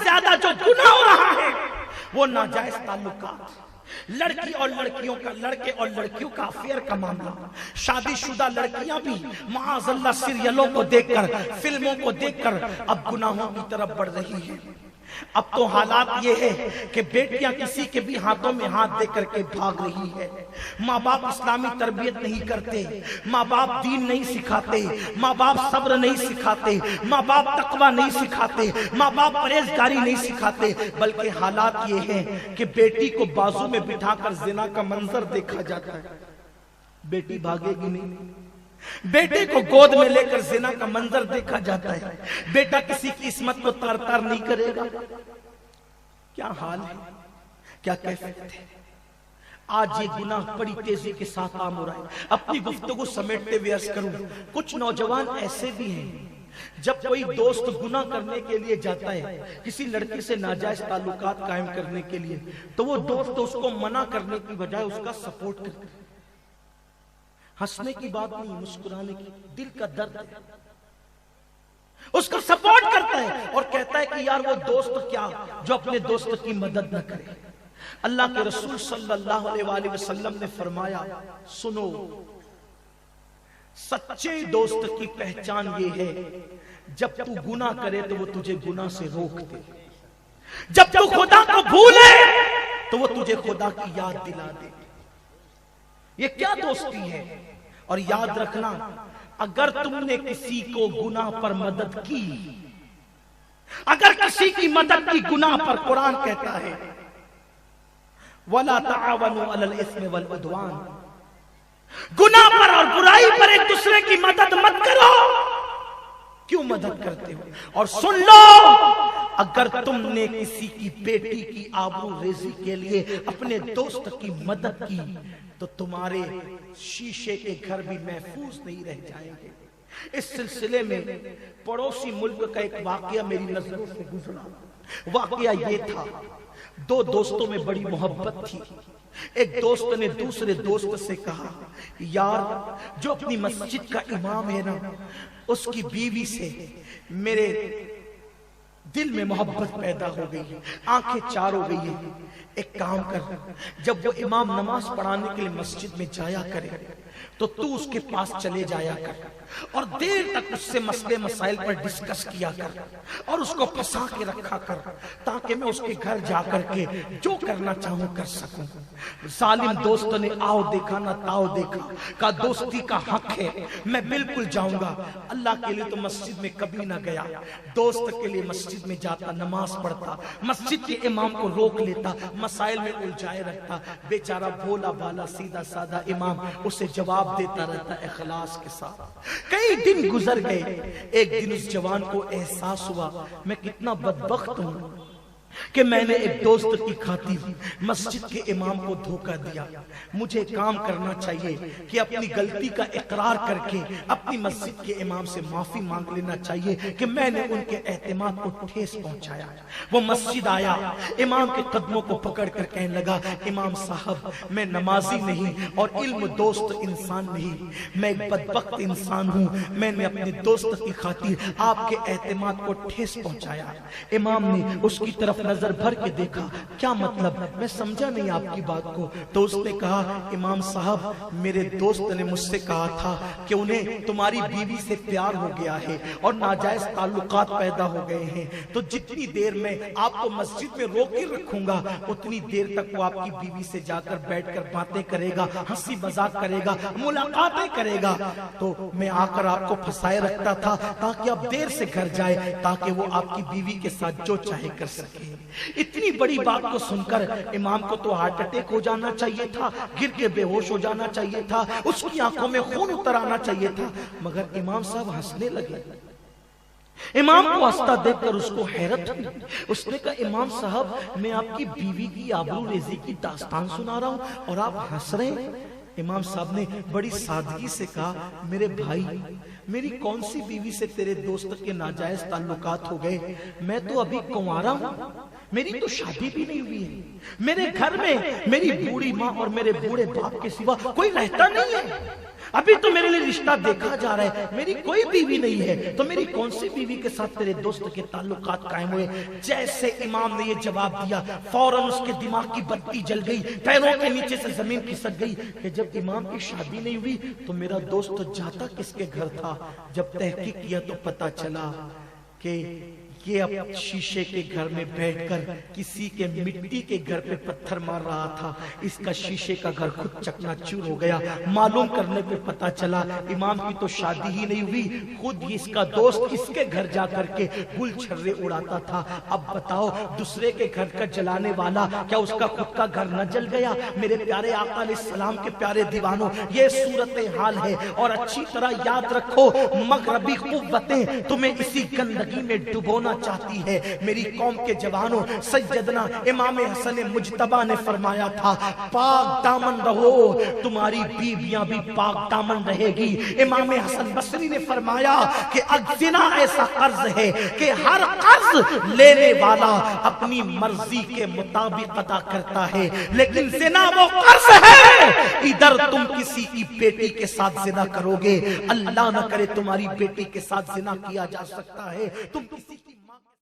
زیادہ جو گناہ ہو رہا ہے وہ ناجائز تعلقات، لڑکی اور لڑکیوں کا، لڑکے اور لڑکیوں کا افیئر کا معاملہ، شادی شدہ لڑکیاں بھی معاذ اللہ سیریلوں کو دیکھ کر، فلموں کو دیکھ کر اب گناہوں کی طرف بڑھ رہی ہیں۔ اب تو حالات یہ ہے کہ بیٹیاں کسی کے بھی ہاتھوں میں ہاتھ دے کر کے بھاگ رہی ہے۔ ماں باپ اسلامی تربیت نہیں کرتے، ماں باپ دین نہیں سکھاتے، ماں باپ صبر نہیں سکھاتے، ماں باپ تقوی نہیں سکھاتے، ماں باپ پرہیزگاری نہیں سکھاتے، بلکہ حالات یہ ہیں کہ بیٹی کو بازو میں بٹھا کر زنا کا منظر دیکھا جاتا ہے۔ بیٹی بھاگے گی نہیں، بیٹے کو گود میں لے کر زنا کا منظر دیکھا جاتا ہے، بیٹا کسی کی عصمت کو تار تار نہیں کرے گا۔ کیا حال ہے، کیا کیفیت ہے۔ آج یہ گناہ بڑی تیزی کے ساتھ عام ہو رہا ہے۔ اپنی گفتگو سمیٹتے ہوئے عرض کروں، کچھ نوجوان ایسے بھی ہیں جب کوئی دوست گناہ کرنے کے لیے جاتا ہے، کسی لڑکی سے ناجائز تعلقات قائم کرنے کے لیے، تو وہ دوست اس کو منع کرنے کی بجائے اس کا سپورٹ کرتا ہے۔ ہنسنے کی بات نہیں، مسکرانے کی، دل کا درد ہے، اس کا سپورٹ کرتا ہے اور کہتا ہے کہ یار وہ دوست کیا جو اپنے دوست کی مدد نہ کرے۔ اللہ کے رسول صلی اللہ علیہ وآلہ وسلم نے فرمایا، سنو، سچے دوست کی پہچان یہ ہے جب تو گناہ کرے تو وہ تجھے گناہ سے روک دے، جب تو خدا کو بھولے تو وہ تجھے خدا کی یاد دلا دے۔ یہ کیا دوستی ہے؟ اور یاد رکھنا، اگر تم نے کسی کو گناہ پر مدد کی، اگر کسی کی مدد کی گناہ پر، قرآن کہتا ہے وَلَا تَعَاوَنُوا عَلَى الْإِثْمِ وَالْعُدْوَانِ، گناہ پر اور برائی پر ایک دوسرے کی مدد مت کرو۔ کیوں مدد کرتے ہو؟ اور سن لو، اگر تم نے کسی کی بیٹی کی آبرو ریزی کے لیے اپنے دوست کی مدد کی تو تمہارے شیشے کے گھر بھی محفوظ نہیں رہ جائیں گے۔ اس سلسلے میں پڑوسی ملک کا ایک واقعہ میری نظروں سے گزرا۔ واقعہ یہ تھا، دو دوستوں میں بڑی محبت تھی۔ ایک دوست نے دوسرے دوست سے کہا، یار جو اپنی مسجد کا امام ہے نا، اس کی بیوی سے میرے دل میں محبت پیدا ہو گئی ہے، آنکھیں چار ہو گئی ہیں۔ ایک کام کر، جب وہ امام نماز پڑھانے کے لیے مسجد میں جایا کرے تو تو اس کے پاس چلے جایا کر اور دیر تک اس سے مسئلے مسائل پر ڈسکس کیا کر اور اس کو پھنسا کے رکھا کر، تاکہ میں اس کے گھر جا کر کے جو کرنا چاہوں کر سکوں۔ ظالم دوست نے آؤ دیکھا نہ تاؤ دیکھا، کہا دوستی کا حق ہے، میں بالکل جاؤں گا۔ اللہ کے لیے تو مسجد میں کبھی نہ گیا، دوست کے لیے مسجد میں جاتا، نماز پڑھتا، مسجد کے امام کو روک لیتا، مسائل میں الجھائے رکھتا۔ بیچارہ بھولا بالا سیدھا سادہ امام اسے جواب دیتا رہتا اخلاص کے ساتھ۔ کئی دن گزر گئے، ایک دن اس جوان کو احساس ہوا میں کتنا بدبخت ہوں کہ میں نے ایک دوست کی خاطر مسجد کے امام کو دھوکہ دیا۔ مجھے کام کرنا چاہیے کہ اپنی غلطی کا اقرار کر کے اپنی مسجد کے امام سے معافی مانگ لینا چاہیے کہ میں نے ان کے اعتماد کو ٹھیس پہنچایا۔ وہ مسجد آیا، امام کے قدموں کو پکڑ کر کہنے لگا، امام صاحب میں نمازی نہیں اور علم دوست انسان نہیں، میں ایک بدبخت انسان ہوں، میں نے اپنے دوست کی خاطر آپ کے اعتماد کو ٹھیس پہنچایا۔ امام نے اس کی طرف نظر بھر کے دیکھا، کیا مطلب؟ میں سمجھا نہیں آپ کی بات کو۔ تو اس نے کہا، امام صاحب میرے دوست نے مجھ سے کہا تھا کہ انہیں تمہاری بیوی سے پیار ہو گیا ہے اور ناجائز تعلقات پیدا ہو گئے ہیں، تو جتنی دیر میں آپ کو مسجد میں روک کے رکھوں گا اتنی دیر تک وہ آپ کی بیوی سے جا کر بیٹھ کر باتیں کرے گا، ہنسی مذاق کرے گا، ملاقاتیں کرے گا۔ تو میں آ کر آپ کو پھنسائے رکھتا تھا تاکہ آپ دیر سے گھر جائے، تاکہ وہ آپ کی بیوی کے ساتھ جو چاہے کر سکے۔ اتنی بڑی بات کو سن کر امام کو تو ہارٹ اٹیک ہو جانا چاہیے تھا، گر کے بے ہوش ہو جانا چاہیے تھا، اس کی آنکھوں میں خون اتر آنا چاہیے تھا، مگر امام صاحب ہنسنے لگے۔ امام کو ہنستا دیکھ کر اس کو حیرت ہوئی۔ اس نے کہا، امام صاحب میں آپ کی بیوی کی آبرو ریزی کی داستان سنا رہا ہوں اور آپ ہنس رہے ہیں۔ امام صاحب نے بڑی سادگی سے کہا، میرے بھائی میری کون سی بیوی سے تیرے دوست کے ناجائز تعلقات ہو گئے؟ میں تو ابھی کنوارا ہوں، میری تو شادی بھی نہیں ہوئی ہے، میرے گھر میں میری بوڑھی ماں اور میرے بوڑھے باپ کے سوا کوئی رہتا نہیں ہے، ابھی تو میرے لیے رشتہ دیکھا جا رہا ہے، میری کوئی بیوی نہیں ہے، تو میری کون سی بیوی کے ساتھ تیرے دوست کے تعلقات قائم ہوئے؟ جیسے امام نے یہ جواب دیا فوراً اس کے دماغ کی بتی جل گئی، پیروں کے نیچے سے زمین کھسک گئی کہ جب امام کی شادی نہیں ہوئی تو میرا دوست جاتا کس کے گھر تھا؟ جب تحقیق کیا تو پتا چلا کہ یہ اب شیشے کے گھر میں بیٹھ کر کسی کے مٹی کے گھر پہ پتھر مار رہا تھا، اس کا شیشے کا گھر خود چکنا چور ہو گیا۔ معلوم کرنے پہ پتا چلا امام کی تو شادی ہی نہیں ہوئی، خود اس کا دوست اس کے گھر جا کر کے گل چھرے اڑاتا تھا۔ اب بتاؤ دوسرے کے گھر کا جلانے والا کیا اس کا خود کا گھر نہ جل گیا؟ میرے پیارے آقا علیہ السلام کے پیارے دیوانوں، یہ صورتحال ہے، اور اچھی طرح یاد رکھو مغربی قوتیں تمہیں اسی گندگی میں ڈبونا چاہتی ہے۔ میری قوم کے جوانوں، سیدنا امام حسن مجتبی نے فرمایا تھا پاک دامن رہو، تمہاری بیویاں بھی پاک دامن رہے گی۔ امام حسن بصری نے فرمایا کہ زنا ایسا قرض ہے کہ ہر قرض لینے والا اپنی مرضی کے مطابق ادا کرتا ہے، لیکن زنا وہ قرض ہے ادھر تم کسی کی بیٹی کے ساتھ زنا کرو گے، اللہ نہ کرے تمہاری بیٹی کے ساتھ زنا کیا جا سکتا ہے، تم کسی